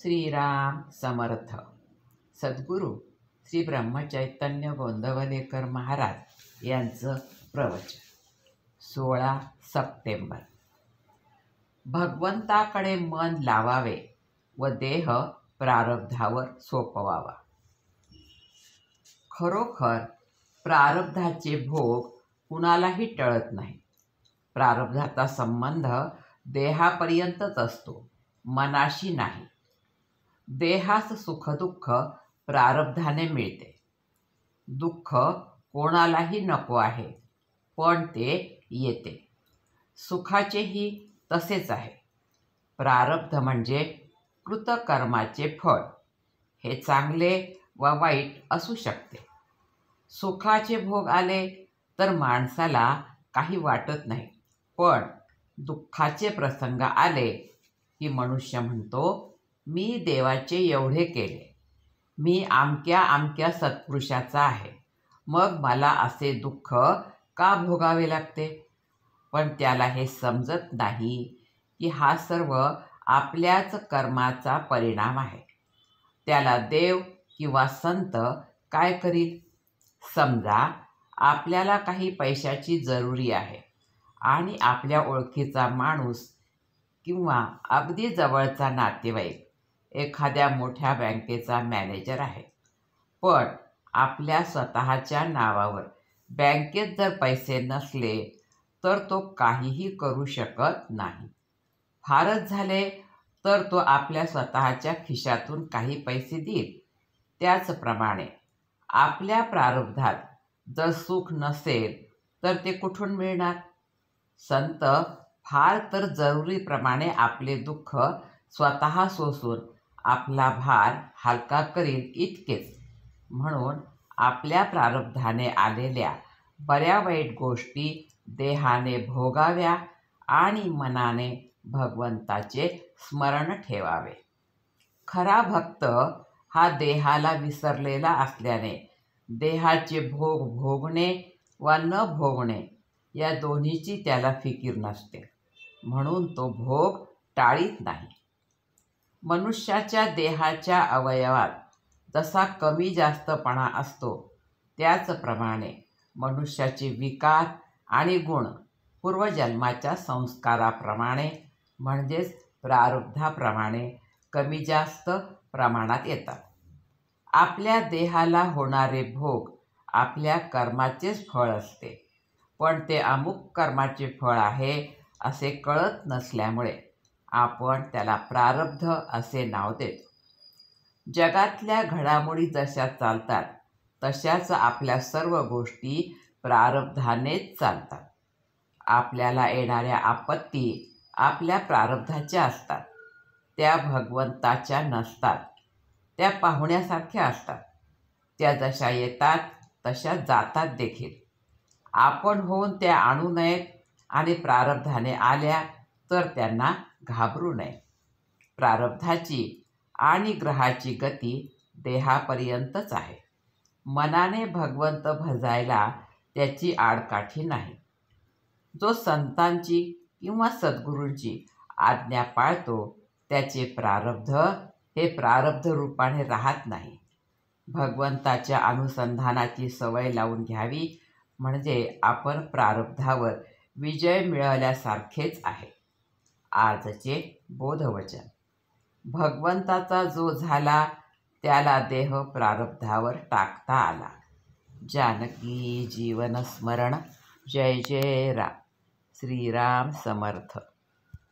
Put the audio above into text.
श्रीराम समर्थ. सद्गुरू श्री ब्रह्मचैतन्य गोंदवलेकर महाराज यांचं प्रवचन. 16 सप्टेंबर. भगवंताकडे मन लावावे व देह प्रारब्धावर सोपवावा. खरोखर प्रारब्धाचे भोग कुणालाही टळत नाही. प्रारब्धाचा संबंध देहापर्यंतच असतो, मनाशी नाही. देहास सुखदुःख प्रारब्धाने मिळते. दुःख कोणालाही नको आहे, पण ते येते. सुखाचेही तसेच आहे. प्रारब्ध म्हणजे कृतकर्माचे फळ. हे चांगले व वाईट असू शकते. सुखाचे भोग आले तर माणसाला काही वाटत नाही, पण दुःखाचे प्रसंग आले की मनुष्य म्हणतो, मी देवाचे एवढे केले, मी आमक्या आमक्या सत्पुरुषाचा आहे, मग मला असे दुःख का भोगावे लागते. पण त्याला हे समजत नाही की हा सर्व आपल्याच कर्माचा परिणाम आहे. त्याला देव किंवा संत काय करील. समजा आपल्याला काही पैशाची जरुरी आहे आणि आपल्या ओळखीचा माणूस किंवा अगदी जवळचा नातेवाईक एखाद्या मोठ्या बँकेचा मॅनेजर आहे, पण आपल्या स्वतःच्या नावावर बँकेत जर पैसे नसले तर तो काहीही करू शकत नाही. फारच झाले तर तो आपल्या स्वतःच्या खिशातून काही पैसे देईल. त्याचप्रमाणे आपल्या प्रारब्धात जर सुख नसेल तर ते कुठून मिळणार. संत फार तर जरुरीप्रमाणे आपले दुःख स्वतः सोसून आपला भार हलका करील इतकेच. म्हणून आपल्या प्रारब्धाने आलेल्या बऱ्या वाईट गोष्टी देहाने भोगाव्या आणि मनाने भगवंताचे स्मरण ठेवावे. खरा भक्त हा देहाला विसरलेला असल्याने देहाचे भोग भोगणे व न भोगणे या दोन्हीची त्याला फिकीर नसते, म्हणून तो भोग टाळीत नाही. मनुष्याच्या देहाच्या अवयवात जसा कमी जास्तपणा असतो, त्याचप्रमाणे मनुष्याचे विकार आणि गुण पूर्वजन्माच्या संस्काराप्रमाणे म्हणजेच प्रारब्धाप्रमाणे कमी जास्त प्रमाणात येतात. आपल्या देहाला होणारे भोग आपल्या कर्माचेच फळ असते, पण ते अमुक कर्माचे फळ आहे असे कळत नसल्यामुळे आपण त्याला प्रारब्ध असे नाव देतो. जगातल्या घडामोडी जशा चालतात तशाच आपल्या सर्व गोष्टी प्रारब्धानेच चालतात. आपल्याला येणाऱ्या आपत्ती आपल्या प्रारब्धाच्या असतात. त्या भगवंताच्या नसतात. त्या पाहुण्यासारख्या असतात. त्या जशा येतात तशा जातात देखील. आपण होऊन त्या आणू नयेत आणि प्रारब्धाने आल्या तर त्यांना घाबरू नये. प्रारब्धाची आणि ग्रहाची गती देहापर्यंतच आहे. मनाने भगवंत भजायला त्याची आडकाठी नाही. जो संतांची किंवा सद्गुरूंची आज्ञा पाळतो त्याचे प्रारब्ध हे प्रारब्ध रूपाने राहत नाही. भगवंताच्या अनुसंधानाची सवय लावून घ्यावी, म्हणजे आपण प्रारब्धावर विजय मिळवल्यासारखेच आहे. आजचे बोधवचन. भगवंताचा जो झाला त्याला देह प्रारब्धावर टाकता आला. जानकी जीवन स्मरण. जय जय राम. श्रीराम समर्थ.